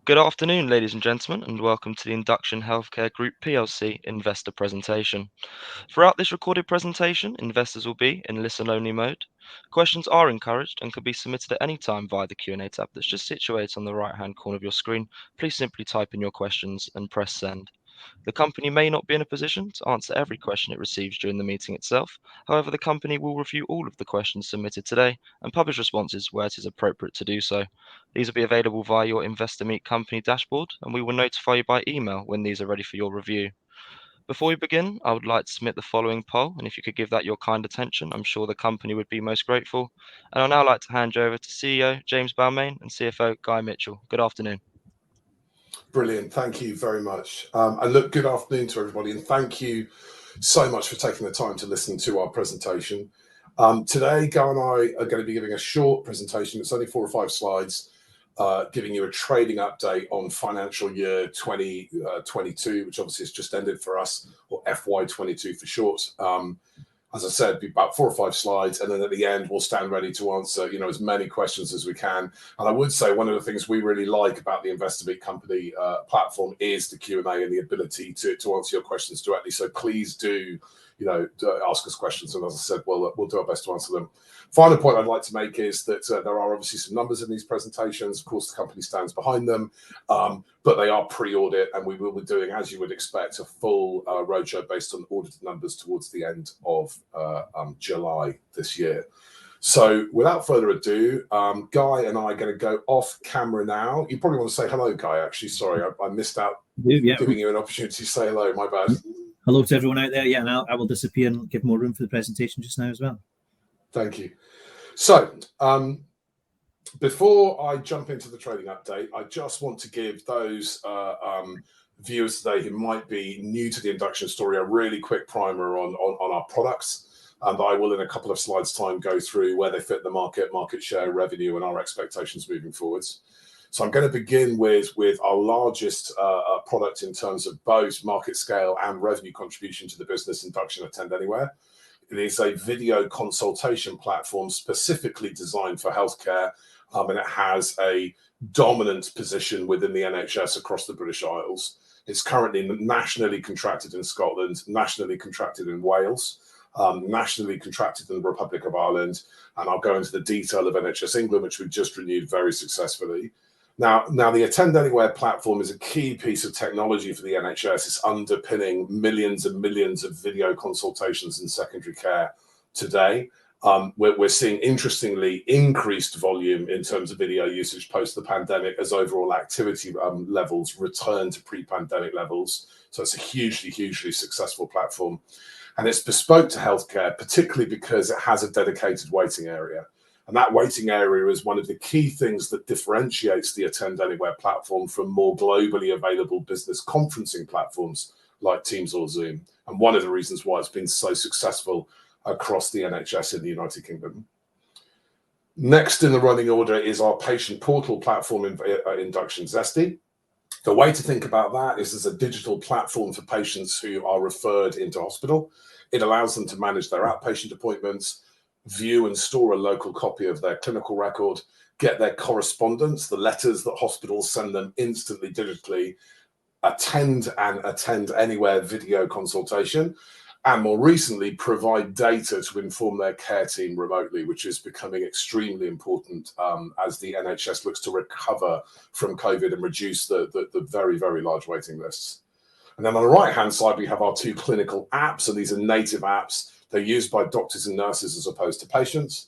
Good afternoon, ladies and gentlemen, and welcome to the Induction Healthcare Group PLC investor presentation. Throughout this recorded presentation, investors will be in listen-only mode. Questions are encouraged and can be submitted at any time via the Q&A tab that's just situated on the right-hand corner of your screen. Please simply type in your questions and press send. The company may not be in a position to answer every question it receives during the meeting itself. However, the company will review all of the questions submitted today and publish responses where it is appropriate to do so. These will be available via your Investor Meet company dashboard, and we will notify you by email when these are ready for your review. Before we begin, I would like to submit the following poll, and if you could give that your kind attention, I'm sure the company would be most grateful. And I'd now like to hand you over to CEO James Balmain and CFO Guy Mitchell. Good afternoon. Brilliant. Thank you very much. And look, good afternoon to everybody, and thank you so much for taking the time to listen to our presentation. Today, Guy and I are going to be giving a short presentation. It's only 4 or 5 slides, giving you a trading update on financial year 2022, which obviously has just ended for us, or FY23 for short. As I said, it'd be about 4 or 5 slides, and then at the end, we'll stand ready to answer, as many questions as we can. And I would say one of the things we really like about the Investor Meet company platform is the Q&A and the ability to answer your questions directly. So please do, ask us questions, and as I said, we'll do our best to answer them. Final point I'd like to make is that there are obviously some numbers in these presentations. Of course, the company stands behind them, but they are pre-audit, and we will be doing, as you would expect, a full roadshow based on audited numbers towards the end of July this year. So without further ado, Guy and I are going to go off camera now. You probably want to say hello, Guy, actually. Sorry, I missed out giving you an opportunity to say hello. My bad. Hello to everyone out there. Yeah, and I will disappear and give more room for the presentation just now as well. Thank you. So, before I jump into the trading update, I just want to give those viewers today who might be new to the Induction story a really quick primer on our products. And I will, in a couple of slides' time, go through where they fit the market share, revenue, and our expectations moving forwards. So I'm going to begin with our largest product in terms of both market scale and revenue contribution to the business, Induction Attend Anywhere. It is a video consultation platform specifically designed for healthcare, and it has a dominant position within the NHS across the British Isles. It's currently nationally contracted in Scotland, nationally contracted in Wales, nationally contracted in the Republic of Ireland, and I'll go into the detail of NHS England, which we've just renewed very successfully. Now the Attend Anywhere platform is a key piece of technology for the NHS. It's underpinning millions and millions of video consultations in secondary care today. We're seeing, interestingly, increased volume in terms of video usage post the pandemic as overall activity levels return to pre-pandemic levels. So it's a hugely, hugely successful platform. And it's bespoke to healthcare, particularly because it has a dedicated waiting area. And that waiting area is one of the key things that differentiates the Attend Anywhere platform from more globally available business conferencing platforms like Teams or Zoom. And one of the reasons why it's been so successful across the NHS in the United Kingdom. Next in the running order is our patient portal platform, Induction Zesty. The way to think about that is as a digital platform for patients who are referred into hospital. It allows them to manage their outpatient appointments, view and store a local copy of their clinical record, get their correspondence, the letters that hospitals send them instantly digitally, attend anywhere video consultation, and more recently provide data to inform their care team remotely, which is becoming extremely important as the NHS looks to recover from COVID and reduce the very, very large waiting lists. And then on the right-hand side, we have our 2 clinical apps, and these are native apps. They're used by doctors and nurses as opposed to patients.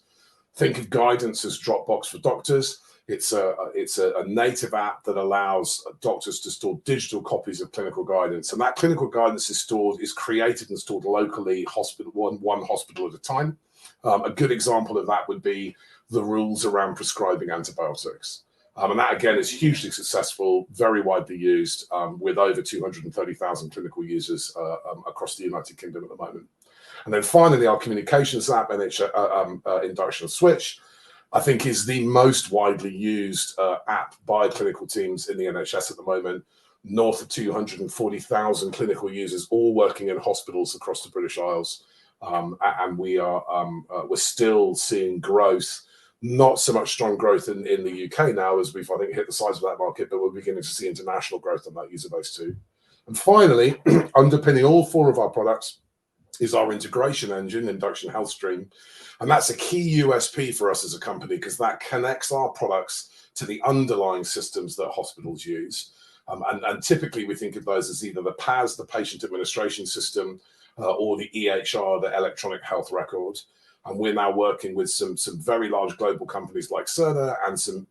Think of Guidance as Dropbox for doctors. It's a native app that allows doctors to store digital copies of clinical guidance, and that clinical guidance is created and stored locally, one hospital at a time. A good example of that would be the rules around prescribing antibiotics. And that, again, is hugely successful, very widely used, with over 230,000 clinical users across the United Kingdom at the moment. And then finally, our communications app, Induction Switch, I think is the most widely used app by clinical teams in the NHS at the moment. North of 240,000 clinical users, all working in hospitals across the British Isles. And we're still seeing growth, Not so much strong growth in the UK now, as we've, I think, hit the size of that market, but we're beginning to see international growth on that user base too. And finally, underpinning all 4 of our products is our integration engine, Induction Health Stream. And that's a key USP for us as a company, because that connects our products to the underlying systems that hospitals use. And typically we think of those as either the PAS, the patient administration system, or the EHR, the electronic health record. And we're now working with some very large global companies like Cerner, and some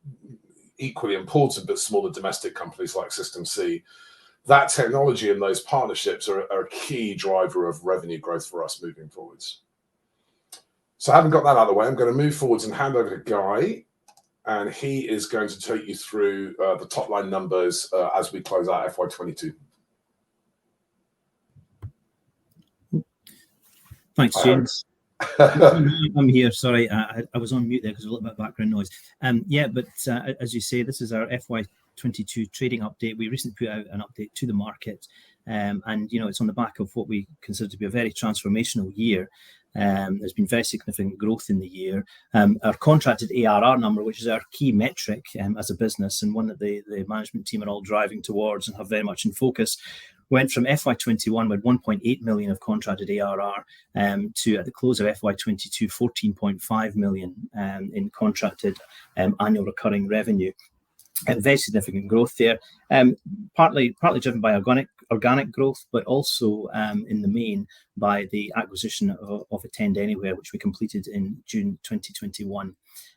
equally important but smaller domestic companies like System C. That technology and those partnerships are a key driver of revenue growth for us moving forwards. So having got that out of the way, I'm going to move forwards and hand over to Guy, and he is going to take you through the top line numbers as we close out FY22. Thanks, James. I'm here. Sorry, I was on mute there because a little bit of background noise. Yeah, but as you say, this is our FY22 trading update. We recently put out an update to the market, and it's on the back of what we consider to be a very transformational year. There's been very significant growth in the year. Our contracted ARR number, which is our key metric as a business, and one that the management team are all driving towards and have very much in focus, went from FY21 with 1.8 million of contracted ARR to, at the close of FY22, 14.5 million in contracted annual recurring revenue. Very significant growth there, partly driven by organic growth, but also in the main by the acquisition of Attend Anywhere, which we completed in June 2021.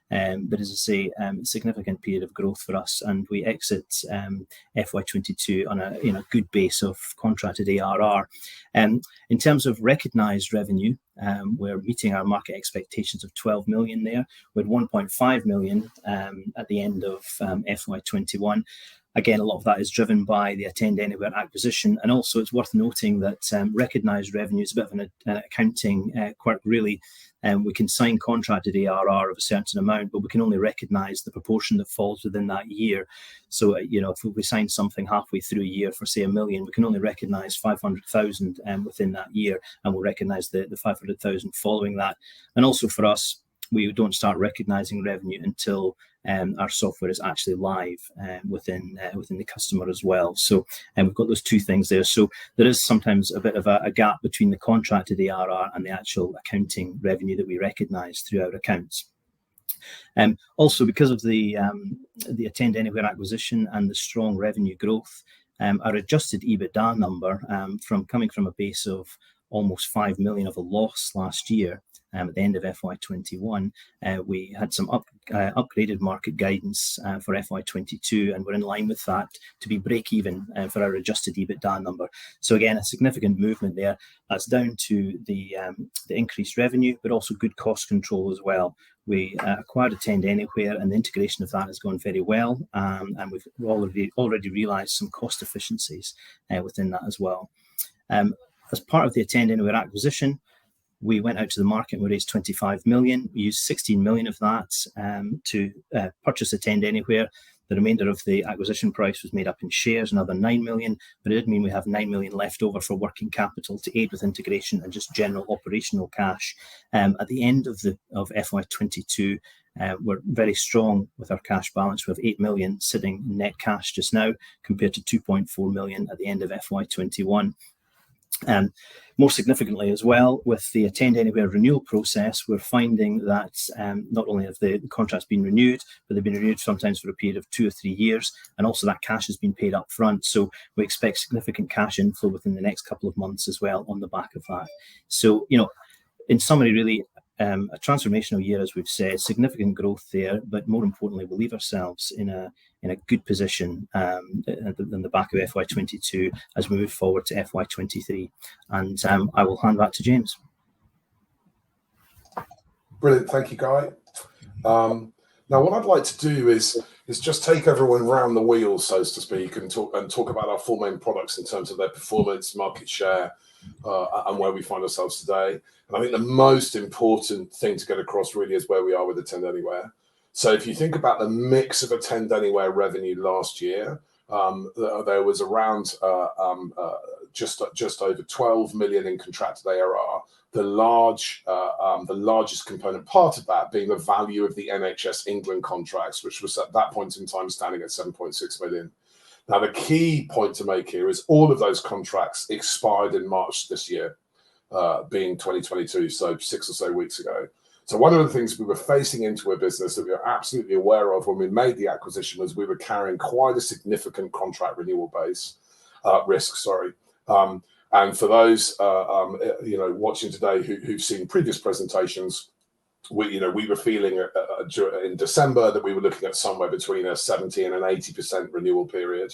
But as I say, significant period of growth for us, and we exit FY22 on a good base of contracted ARR. In terms of recognised revenue, we're meeting our market expectations of 12 million there, with 1.5 million at the end of FY21. Again, a lot of that is driven by the Attend Anywhere acquisition, and also it's worth noting that recognised revenue is a bit of an accounting quirk, really. We can sign contracted ARR of a certain amount, but we can only recognise the proportion that falls within that year. So, if we sign something halfway through a year for, say, 1 million, we can only recognise 500,000 within that year, and we'll recognise the 500,000 following that. And also for us, we don't start recognising revenue until our software is actually live within the customer as well. So we've got those two things there. So there is sometimes a bit of a gap between the contracted ARR and the actual accounting revenue that we recognise through our accounts. Also, because of the Attend Anywhere acquisition and the strong revenue growth, our adjusted EBITDA number, coming from a base of almost 5 million of a loss last year, at the end of FY21, we had some upgraded market guidance for FY22, and we're in line with that to be break even for our adjusted EBITDA number. So again, a significant movement there. That's down to the increased revenue, but also good cost control as well. We acquired Attend Anywhere, and the integration of that has gone very well, and we've already realised some cost efficiencies within that as well. As part of the Attend Anywhere acquisition, we went out to the market and we raised 25 million. We used 16 million of that to purchase Attend Anywhere. The remainder of the acquisition price was made up in shares, another 9 million, but it did mean we have 9 million left over for working capital to aid with integration and just general operational cash. At the end of FY22, we're very strong with our cash balance. We have 8 million sitting net cash just now, compared to 2.4 million at the end of FY21. More significantly as well, with the Attend Anywhere renewal process, we're finding that not only have the contracts been renewed, but they've been renewed sometimes for a period of 2 or 3 years, and also that cash has been paid up front. So we expect significant cash inflow within the next couple of months as well on the back of that. So, in summary, really, a transformational year, as we've said, significant growth there, but more importantly, we'll leave ourselves in a good position in the back of FY22 as we move forward to FY23. And I will hand back to James. Brilliant, thank you, Guy. Now, what I'd like to do is just take everyone around the wheel, so to speak, and talk about our 4 main products in terms of their performance, market share, and where we find ourselves today. And I think the most important thing to get across really is where we are with Attend Anywhere. So if you think about the mix of Attend Anywhere revenue last year, there was around just over 12 million in contracted ARR. The largest component part of that being the value of the NHS England contracts, which was at that point in time standing at 7.6 million. Now, the key point to make here is all of those contracts expired in March this year, being 2022, so 6 or so weeks ago. So one of the things we were facing into a business that we were absolutely aware of when we made the acquisition was we were carrying quite a significant contract renewal base risk. And for those watching today who've seen previous presentations, we were feeling in December that we were looking at somewhere between a 70 and an 80% renewal period.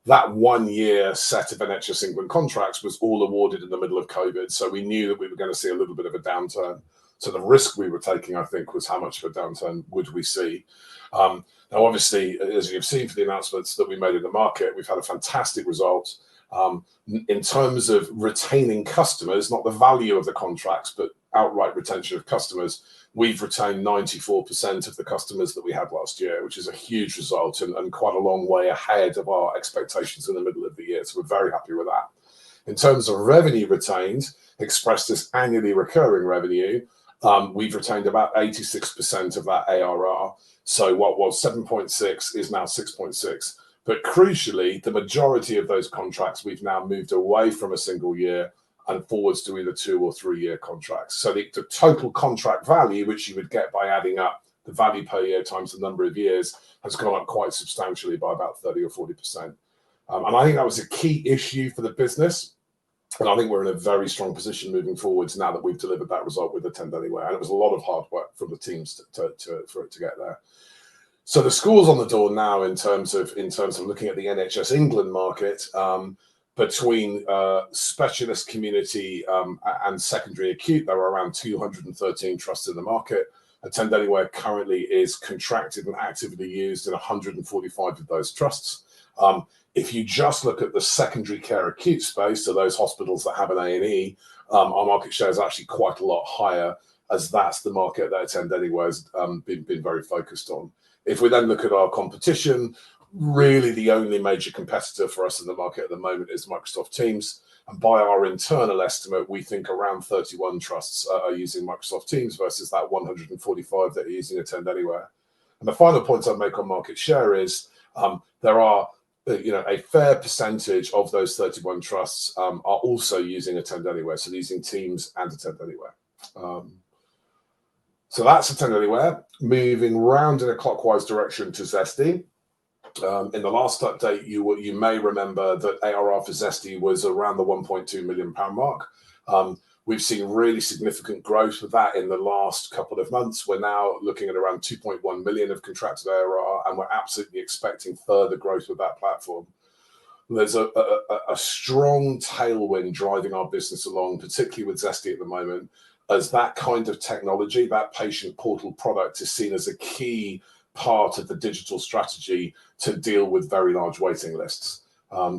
That 1 year set of NHS England contracts was all awarded in the middle of COVID, so we knew that we were going to see a little bit of a downturn. So the risk we were taking, I think, was how much of a downturn would we see. Now, obviously, as you've seen for the announcements that we made in the market, we've had a fantastic result. In terms of retaining customers, not the value of the contracts, but outright retention of customers, we've retained 94% of the customers that we had last year, which is a huge result and quite a long way ahead of our expectations in the middle of the year. So we're very happy with that. In terms of revenue retained, expressed as annually recurring revenue, we've retained about 86% of that ARR. So what was 7.6 is now 6.6. But crucially, the majority of those contracts we've now moved away from a single year and forwards to either 2 or 3 year contracts. So the total contract value, which you would get by adding up the value per year times the number of years, has gone up quite substantially by about 30 or 40%. And I think that was a key issue for the business. And I think we're in a very strong position moving forwards now that we've delivered that result with Attend Anywhere. And it was a lot of hard work from the teams for it to get there. So the school's on the door now in terms of looking at the NHS England market, between specialist community and secondary acute. There are around 213 trusts in the market. Attend Anywhere currently is contracted and actively used in 145 of those trusts. If you just look at the secondary care acute space, so those hospitals that have an A&E, our market share is actually quite a lot higher, as that's the market that Attend Anywhere has been very focused on. If we then look at our competition, really the only major competitor for us in the market at the moment is Microsoft Teams. And by our internal estimate, we think around 31 trusts are using Microsoft Teams versus that 145 that are using Attend Anywhere. And the final point I'd make on market share is there are a fair percentage of those 31 trusts are also using Attend Anywhere, so using Teams and Attend Anywhere. So that's Attend Anywhere. Moving round in a clockwise direction to Zesty. In the last update, you may remember that ARR for Zesty was around the £1.2 million mark. We've seen really significant growth with that in the last couple of months. We're now looking at around 2.1 million of contracted ARR, and we're absolutely expecting further growth with that platform. There's a strong tailwind driving our business along, particularly with Zesty at the moment, as that kind of technology, that patient portal product, is seen as a key part of the digital strategy to deal with very large waiting lists.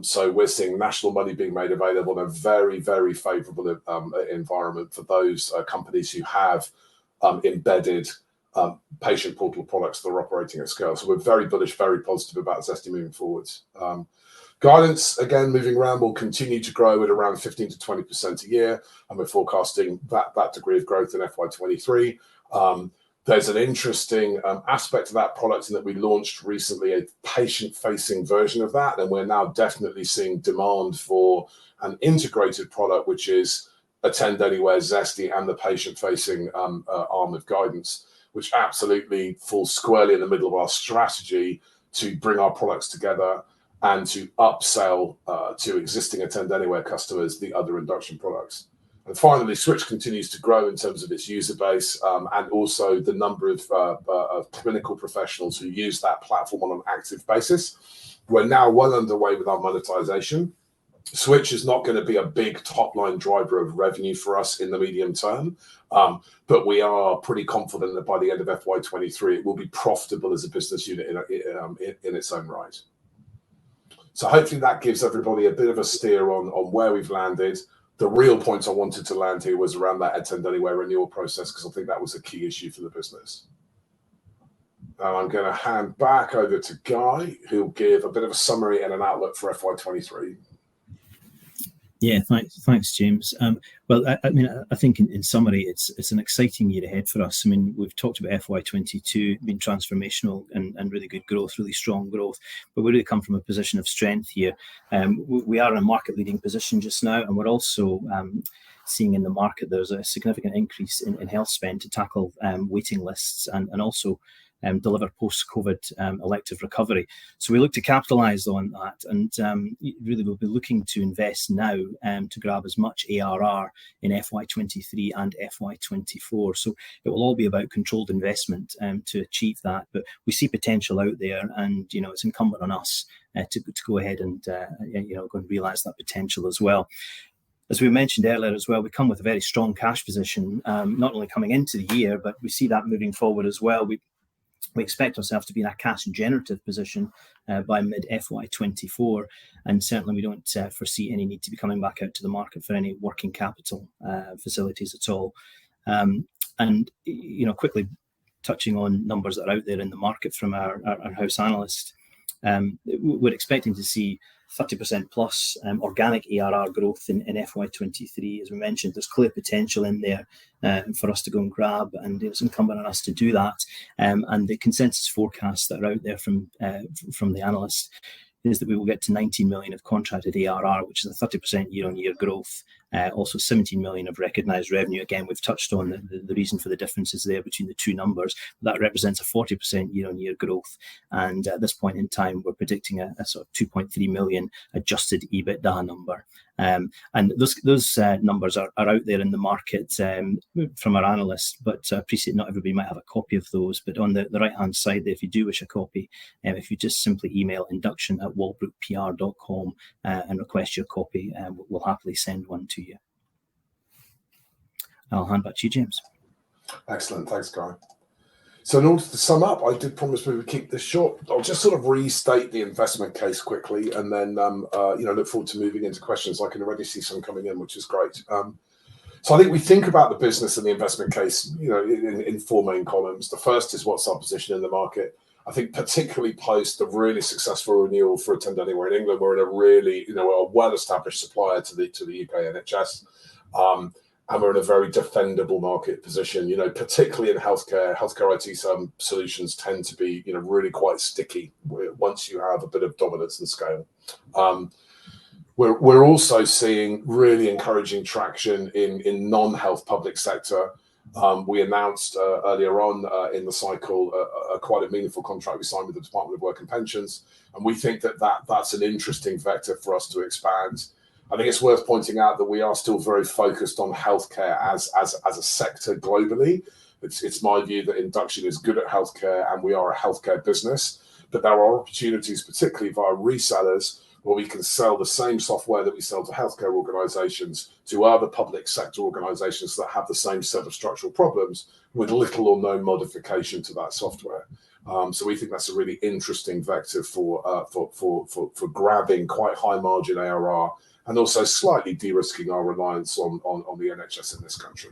So we're seeing national money being made available in a very, very favourable environment for those companies who have embedded patient portal products that are operating at scale. So we're very bullish, very positive about Zesty moving forwards. Guidance, again, moving around, will continue to grow at around 15 to 20% a year, and we're forecasting that degree of growth in FY23. There's an interesting aspect of that product in that we launched recently a patient-facing version of that, and we're now definitely seeing demand for an integrated product, which is Attend Anywhere, Zesty, and the patient-facing arm of Guidance, which absolutely falls squarely in the middle of our strategy to bring our products together and to upsell to existing Attend Anywhere customers the other Induction products. And finally, Switch continues to grow in terms of its user base and also the number of clinical professionals who use that platform on an active basis. We're now well underway with our monetization. Switch is not going to be a big top-line driver of revenue for us in the medium term, but we are pretty confident that by the end of FY23, it will be profitable as a business unit in its own right. So hopefully that gives everybody a bit of a steer on where we've landed. The real point I wanted to land here was around that Attend Anywhere renewal process, because I think that was a key issue for the business. Now I'm going to hand back over to Guy, who'll give a bit of a summary and an outlook for FY23. Yeah, thanks, James. Well, I mean, I think in summary, it's an exciting year ahead for us. I mean, we've talked about FY22 being transformational and really good growth, really strong growth, but we really come from a position of strength here. We are in a market-leading position just now, and we're also seeing in the market there's a significant increase in health spend to tackle waiting lists and also deliver post-COVID elective recovery. So we look to capitalise on that, and really we'll be looking to invest now to grab as much ARR in FY23 and FY24. So it will all be about controlled investment to achieve that. But we see potential out there, and it's incumbent on us to go ahead and go and realise that potential as well. As we mentioned earlier as well, we come with a very strong cash position, not only coming into the year, but we see that moving forward as well. We expect ourselves to be in a cash generative position by mid FY24, and certainly we don't foresee any need to be coming back out to the market for any working capital facilities at all. And quickly touching on numbers that are out there in the market from our house analyst, we're expecting to see 30% plus organic ARR growth in FY23. As we mentioned, there's clear potential in there for us to go and grab, and it's incumbent on us to do that. And the consensus forecasts that are out there from the analysts is that we will get to 19 million of contracted ARR, which is a 30% year-on-year growth. Also 17 million of recognised revenue. Again, we've touched on the reason for the differences there between the two numbers. That represents a 40% year-on-year growth. And at this point in time, we're predicting a sort of 2.3 million adjusted EBITDA number. And those numbers are out there in the market from our analysts, but I appreciate not everybody might have a copy of those. But on the right-hand side there, if you do wish a copy, if you just simply email induction@walbrookpr.com and request your copy, we'll happily send one to you. I'll hand back to you, James. Excellent. Thanks, Guy. So in order to sum up, I did promise we would keep this short. I'll just sort of restate the investment case quickly, and then look forward to moving into questions. I can already see some coming in, which is great. So I think we think about the business and the investment case, in four main columns. The first is what's our position in the market. I think particularly post the really successful renewal for Attend Anywhere in England, we're in a really, a well-established supplier to the UK NHS. And we're in a very defendable market position, particularly in healthcare. Healthcare IT solutions tend to be, really quite sticky once you have a bit of dominance and scale. We're also seeing really encouraging traction in non-health public sector. We announced earlier on in the cycle quite a meaningful contract we signed with the Department of Work and Pensions, and we think that's an interesting vector for us to expand. I think it's worth pointing out that we are still very focused on healthcare as a sector globally. It's my view that Induction is good at healthcare, and we are a healthcare business, but there are opportunities, particularly via resellers, where we can sell the same software that we sell to healthcare organisations to other public sector organisations that have the same set of structural problems with little or no modification to that software. So we think that's a really interesting vector for grabbing quite high margin ARR, and also slightly de-risking our reliance on the NHS in this country.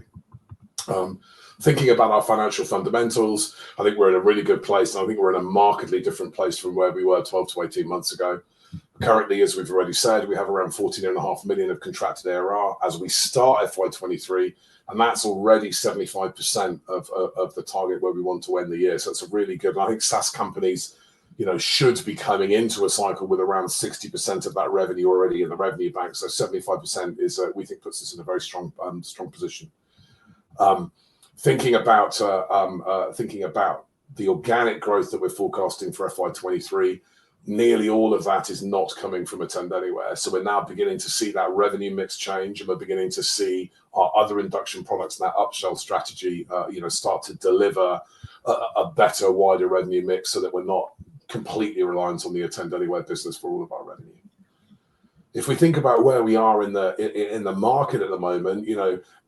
Thinking about our financial fundamentals, I think we're in a really good place, and I think we're in a markedly different place from where we were 12 to 18 months ago. Currently, as we've already said, we have around 14.5 million of contracted ARR as we start FY23, and that's already 75% of the target where we want to end the year. So it's a really good, and I think SaaS companies, should be coming into a cycle with around 60% of that revenue already in the revenue bank. So 75% is, we think, puts us in a very strong position. Thinking about the organic growth that we're forecasting for FY23, nearly all of that is not coming from Attend Anywhere. So we're now beginning to see that revenue mix change, and we're beginning to see our other induction products and that upsell strategy, start to deliver a better, wider revenue mix, so that we're not completely reliant on the Attend Anywhere business for all of our revenue. If we think about where we are in the market at the moment,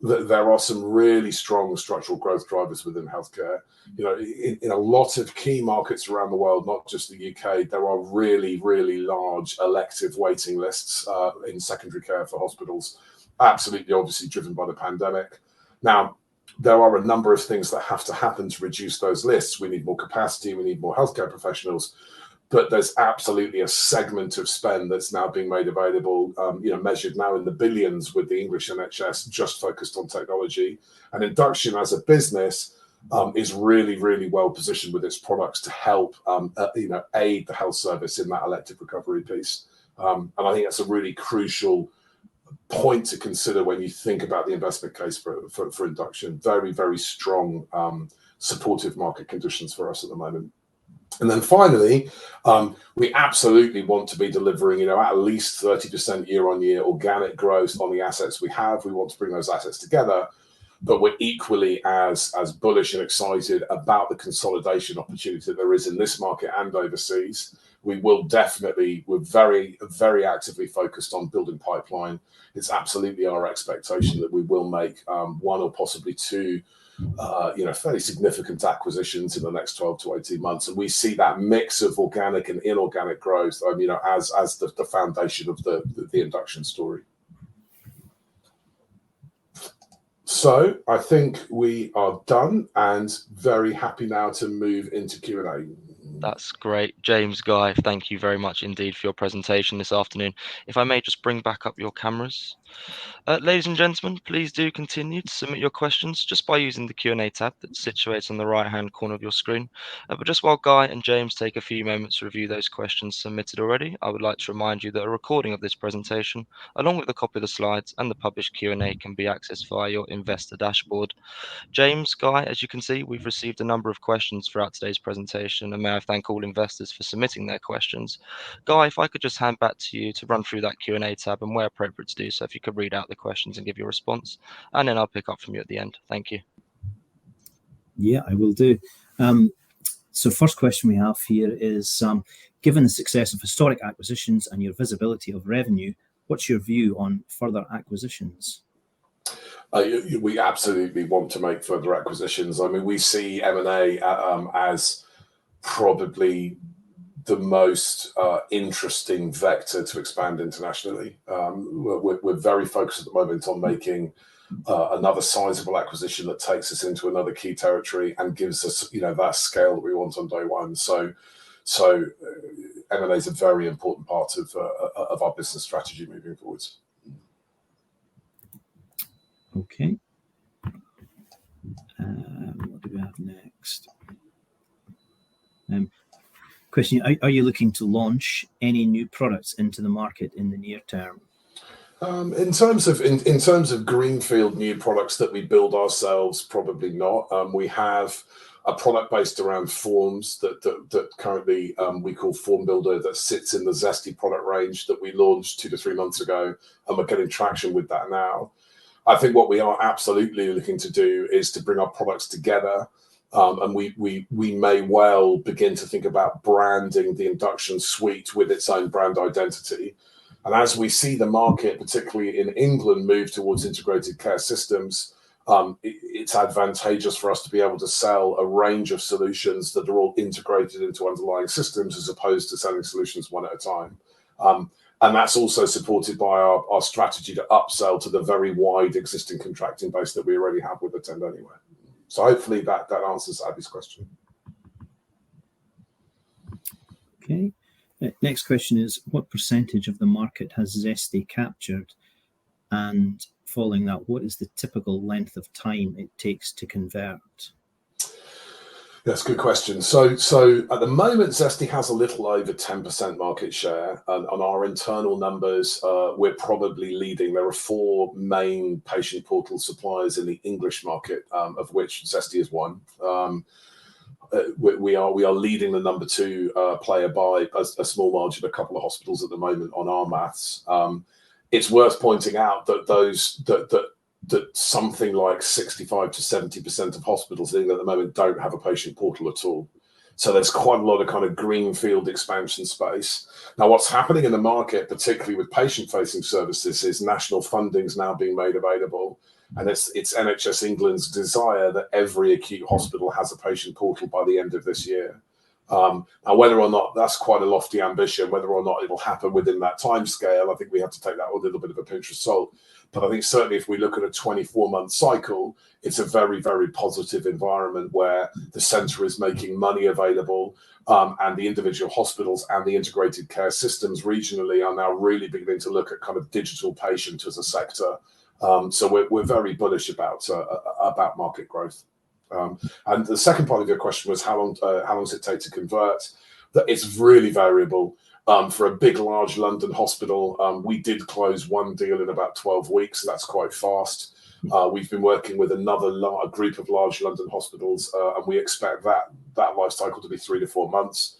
there are some really strong structural growth drivers within healthcare. In a lot of key markets around the world, not just the UK, there are really, really large elective waiting lists in secondary care for hospitals, absolutely obviously driven by the pandemic. Now, there are a number of things that have to happen to reduce those lists. We need more capacity, we need more healthcare professionals, but there's absolutely a segment of spend that's now being made available, measured now in the billions with the English NHS just focused on technology. And Induction as a business is really, really well positioned with its products to help, aid the health service in that elective recovery piece. And I think that's a really crucial point to consider when you think about the investment case for Induction. Very, very strong, supportive market conditions for us at the moment. And then finally, we absolutely want to be delivering, at least 30% year-on-year organic growth on the assets we have. We want to bring those assets together, but we're equally as bullish and excited about the consolidation opportunity that there is in this market and overseas. We're very, very actively focused on building pipeline. It's absolutely our expectation that we will make one or possibly two fairly significant acquisitions in the next 12 to 18 months. And we see that mix of organic and inorganic growth, as the foundation of the Induction story. So I think we are done and very happy now to move into Q&A. That's great. James, Guy, thank you very much indeed for your presentation this afternoon. If I may just bring back up your cameras. Ladies and gentlemen, please do continue to submit your questions just by using the Q&A tab that's situated on the right-hand corner of your screen. But just while Guy and James take a few moments to review those questions submitted already, I would like to remind you that a recording of this presentation, along with a copy of the slides and the published Q&A, can be accessed via your investor dashboard. James, Guy, as you can see, we've received a number of questions throughout today's presentation, and may I thank all investors for submitting their questions. Guy, if I could just hand back to you to run through that Q&A tab, and where appropriate to do so, if you could read out the questions and give your response, and then I'll pick up from you at the end. Thank you. Yeah, I will do. So first question we have here is, given the success of historic acquisitions and your visibility of revenue, what's your view on further acquisitions? We absolutely want to make further acquisitions. I mean, we see M&A as probably the most interesting vector to expand internationally. We're very focused at the moment on making another sizable acquisition that takes us into another key territory and gives us, that scale that we want on day one. So M&A is a very important part of our business strategy moving forwards. Okay. What do we have next? Question: Are you looking to launch any new products into the market in the near term? In terms of greenfield new products that we build ourselves, probably not. We have a product based around forms that currently we call Form Builder, that sits in the Zesty product range that we launched 2 to 3 months ago, and we're getting traction with that now. I think what we are absolutely looking to do is to bring our products together, and we may well begin to think about branding the Induction suite with its own brand identity. And as we see the market, particularly in England, move towards integrated care systems, it's advantageous for us to be able to sell a range of solutions that are all integrated into underlying systems, as opposed to selling solutions one at a time. And that's also supported by our strategy to upsell to the very wide existing contracting base that we already have with Attend Anywhere. So hopefully that answers Abby's question. Okay. Next question is, what percentage of the market has Zesty captured? And following that, what is the typical length of time it takes to convert? That's a good question. So at the moment, Zesty has a little over 10% market share. On our internal numbers, we're probably leading. There are 4 main patient portal suppliers in the English market, of which Zesty is one. We are leading the number 2 player by a small margin, a couple of hospitals at the moment on our maths. It's worth pointing out that that something like 65 to 70% of hospitals in England at the moment don't have a patient portal at all. So there's quite a lot of kind of greenfield expansion space. Now, what's happening in the market, particularly with patient-facing services, is national funding is now being made available. And it's NHS England's desire that every acute hospital has a patient portal by the end of this year. Now, whether or not that's quite a lofty ambition, whether or not it will happen within that time scale, I think we have to take that with a little bit of a pinch of salt. But I think certainly if we look at a 24-month cycle, it's a very, very positive environment where the centre is making money available, and the individual hospitals and the integrated care systems regionally are now really beginning to look at kind of digital patient as a sector. So we're very bullish about market growth. And the second part of your question was how long does it take to convert? It's really variable. For a big, large London hospital, we did close one deal in about 12 weeks. So that's quite fast. We've been working with another group of large London hospitals, and we expect that life cycle to be 3 to 4 months.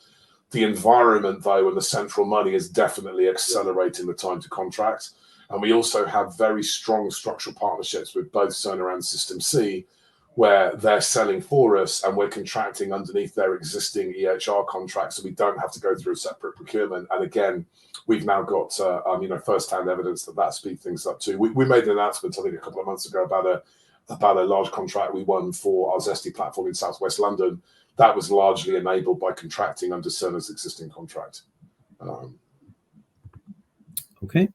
The environment, though, and the central money is definitely accelerating the time to contract. And we also have very strong structural partnerships with both Cerner and System C, where they're selling for us and we're contracting underneath their existing EHR contracts, so we don't have to go through a separate procurement. And again, we've now got first-hand evidence that speeds things up too. We made an announcement, I think, a couple of months ago about a large contract we won for our Zesty platform in Southwest London. That was largely enabled by contracting under Cerner's existing contract. Okay.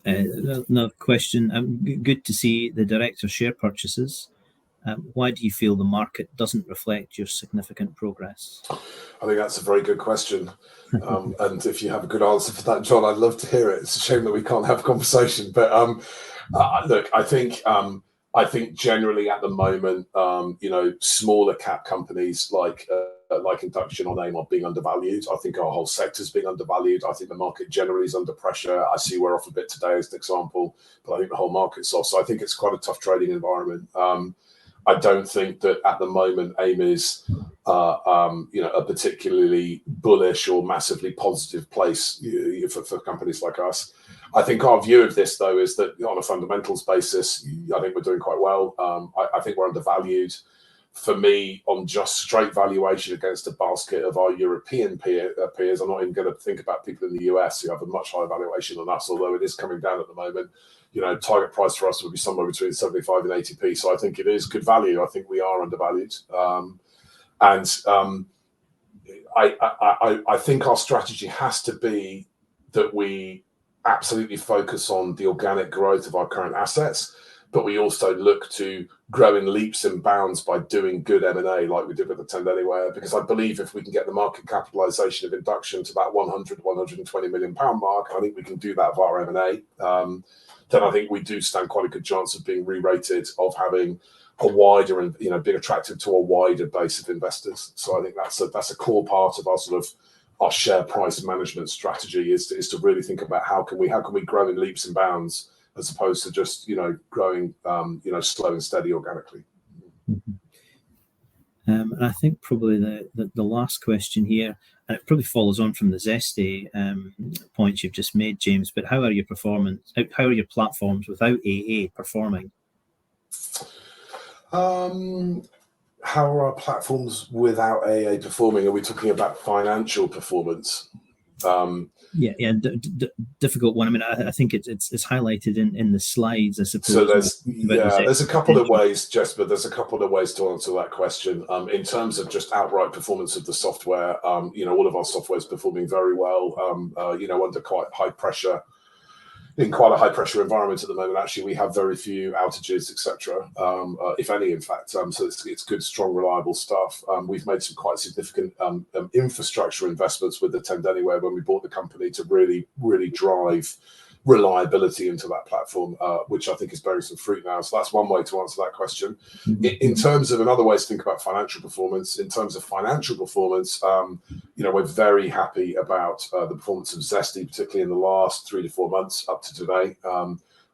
Another question. Good to see the director share purchases. Why do you feel the market doesn't reflect your significant progress? I think that's a very good question. And if you have a good answer for that, John, I'd love to hear it. It's a shame that we can't have a conversation. But look, I think generally at the moment, smaller cap companies like Induction or Name are being undervalued. I think our whole sector's being undervalued. I think the market generally is under pressure. I see we're off a bit today as an example, but I think the whole market's off. So I think it's quite a tough trading environment. I don't think that at the moment AIM is a particularly bullish or massively positive place for companies like us. I think our view of this, though, is that on a fundamentals basis, I think we're doing quite well. I think we're undervalued. For me, on just straight valuation against a basket of our European peers, I'm not even going to think about people in the US who have a much higher valuation than us, although it is coming down at the moment. Target price for us would be somewhere between 75 and 80p. So I think it is good value. I think we are undervalued. I think our strategy has to be that we absolutely focus on the organic growth of our current assets, but we also look to grow in leaps and bounds by doing good M&A like we did with Attend Anywhere, because I believe if we can get the market capitalization of Induction to that 120 million pound mark, I think we can do that via M&A. Then I think we do stand quite a good chance of being re-rated, of having a wider and being attractive to a wider base of investors. So I think that's a core part of our share price management strategy is to really think about how can we grow in leaps and bounds as opposed to just growing slow and steady organically. And I think probably the last question here, and it probably follows on from the Zesty points you've just made, James. But how are your platforms without AA performing? How are our platforms without AA performing? Are we talking about financial performance? Difficult one. I mean, I think it's highlighted in the slides, I suppose. So there's a couple of ways, Jesper. There's a couple of ways to answer that question. In terms of just outright performance of the software, all of our software is performing very well. Under quite high pressure. In quite a high pressure environment at the moment, actually, we have very few outages, etc. If any, in fact. So it's good, strong, reliable stuff. We've made some quite significant infrastructure investments with Attend Anywhere when we bought the company to really, really drive reliability into that platform, which I think is bearing some fruit now. So that's one way to answer that question. In terms of another way to think about financial performance, we're very happy about the performance of Zesty, particularly in the last 3 to 4 months up to today.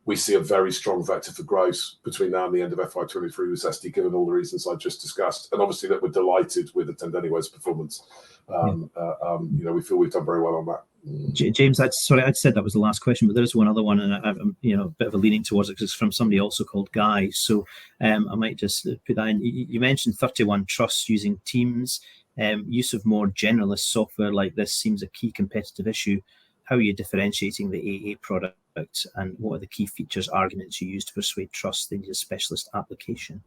We see a very strong vector for growth between now and the end of FY23 with Zesty, given all the reasons I just discussed. And obviously that we're delighted with Attend Anywhere's performance. We feel we've done very well on that. James, I'd said that was the last question, but there is one other one, and I'm a bit of a leaning towards it because it's from somebody also called Guy. So I might just put that in. You mentioned 31 trusts using Teams. Use of more generalist software like this seems a key competitive issue. How are you differentiating the AA product, and what are the key features, arguments you use to persuade trusts they need a specialist application?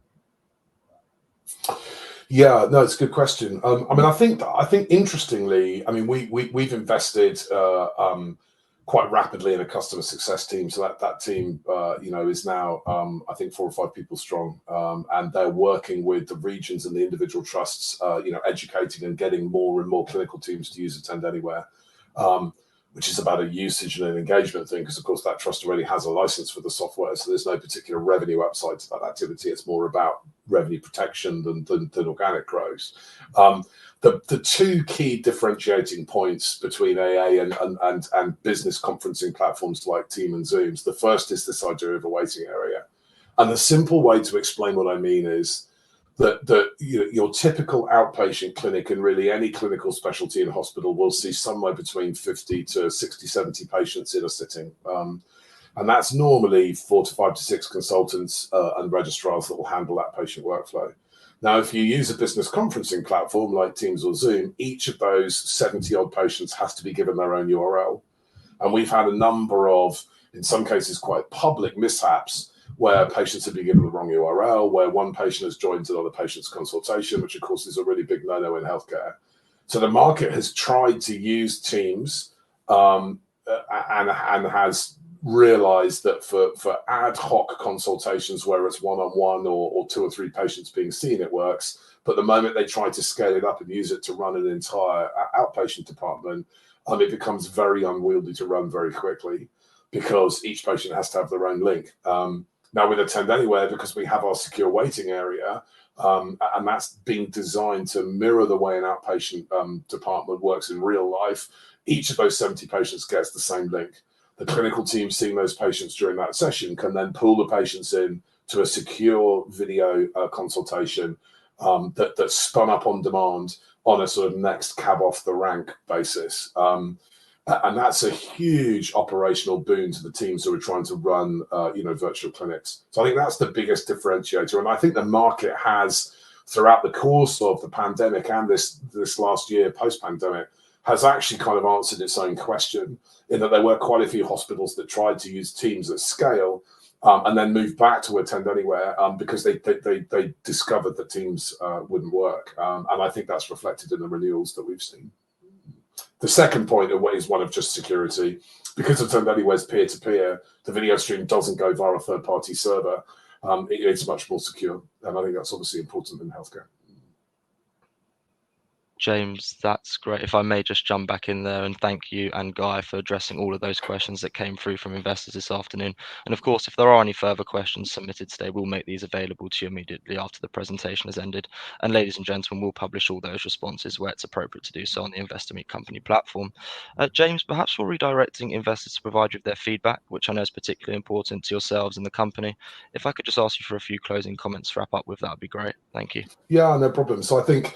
Yeah, no, it's a good question. I mean, I think interestingly, I mean, we've invested quite rapidly in a customer success team. So that team, you know, is now I think 4 or 5 people strong, and they're working with the regions and the individual trusts, you know, educating and getting more and more clinical teams to use Attend Anywhere. Which is about a usage and an engagement thing, because of course that trust already has a license for the software, so there's no particular revenue upside to that activity. It's more about revenue protection than organic growth. The 2 key differentiating points between AA and business conferencing platforms like Team and Zooms, the first is this idea of a waiting area. And the simple way to explain what I mean is that your typical outpatient clinic and really any clinical specialty in hospital will see somewhere between 50 to 60, 70 patients in a sitting. And that's normally 4 to 5 to 6 consultants and registrars that will handle that patient workflow. Now, if you use a business conferencing platform like Teams or Zoom, each of those 70 odd patients has to be given their own URL. And we've had a number of, in some cases, quite public mishaps where patients have been given the wrong URL, where one patient has joined another patient's consultation, which of course is a really big no-no in healthcare. So the market has tried to use Teams and has realized that for ad hoc consultations where it's one-on-one or 2 or 3 patients being seen, it works. But the moment they try to scale it up and use it to run an entire outpatient department, it becomes very unwieldy to run very quickly, because each patient has to have their own link. Now with Attend Anywhere, because we have our secure waiting area, and that's being designed to mirror the way an outpatient department works in real life, each of those 70 patients gets the same link. The clinical team seeing those patients during that session can then pull the patients in to a secure video consultation that's spun up on demand on a sort of next cab off the rank basis. And that's a huge operational boon to the teams who are trying to run, you know, virtual clinics. So I think that's the biggest differentiator. And I think the market has, throughout the course of the pandemic and this last year post-pandemic, has actually kind of answered its own question, in that there were quite a few hospitals that tried to use Teams at scale and then moved back to Attend Anywhere because they discovered that Teams wouldn't work. And I think that's reflected in the renewals that we've seen. The second point is one of just security. Because Attend Anywhere is peer-to-peer, the video stream doesn't go via a third-party server. It's much more secure. And I think that's obviously important in healthcare. James, that's great. If I may just jump back in there and thank you and Guy for addressing all of those questions that came through from investors this afternoon. And of course, if there are any further questions submitted today, we'll make these available to you immediately after the presentation has ended. And ladies and gentlemen, we'll publish all those responses where it's appropriate to do so on the Investor Meet Company platform. James, perhaps for redirecting investors to provide you with their feedback, which I know is particularly important to yourselves and the company, if I could just ask you for a few closing comments to wrap up with, that would be great. Thank you. Yeah, no problem. So I think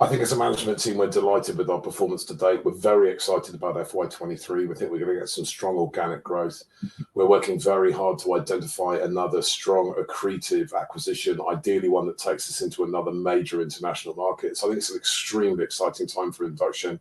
as a management team, we're delighted with our performance to date. We're very excited about FY23. We think we're going to get some strong organic growth. We're working very hard to identify another strong accretive acquisition, ideally one that takes us into another major international market. So I think it's an extremely exciting time for Induction.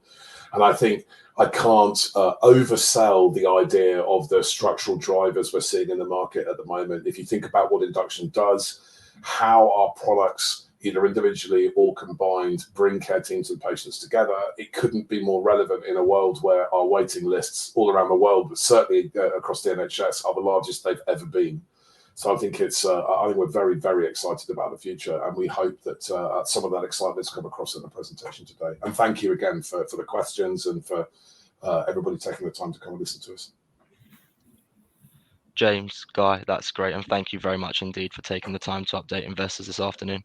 And I think I can't oversell the idea of the structural drivers we're seeing in the market at the moment. If you think about what Induction does, how our products, either individually or combined, bring care teams and patients together, it couldn't be more relevant in a world where our waiting lists all around the world, but certainly across the NHS, are the largest they've ever been. So I think I think we're very, very excited about the future, and we hope that some of that excitement's come across in the presentation today. And thank you again for the questions and for everybody taking the time to come and listen to us. James, Guy, that's great. And thank you very much indeed for taking the time to update investors this afternoon.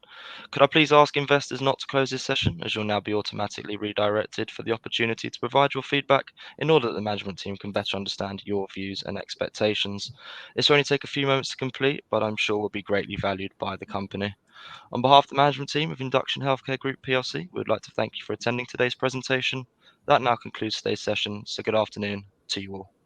Could I please ask investors not to close this session, as you'll now be automatically redirected for the opportunity to provide your feedback in order that the management team can better understand your views and expectations. This will only take a few moments to complete, but I'm sure will be greatly valued by the company. On behalf of the management team of Induction Healthcare Group PLC, we'd like to thank you for attending today's presentation. That now concludes today's session, so good afternoon to you all.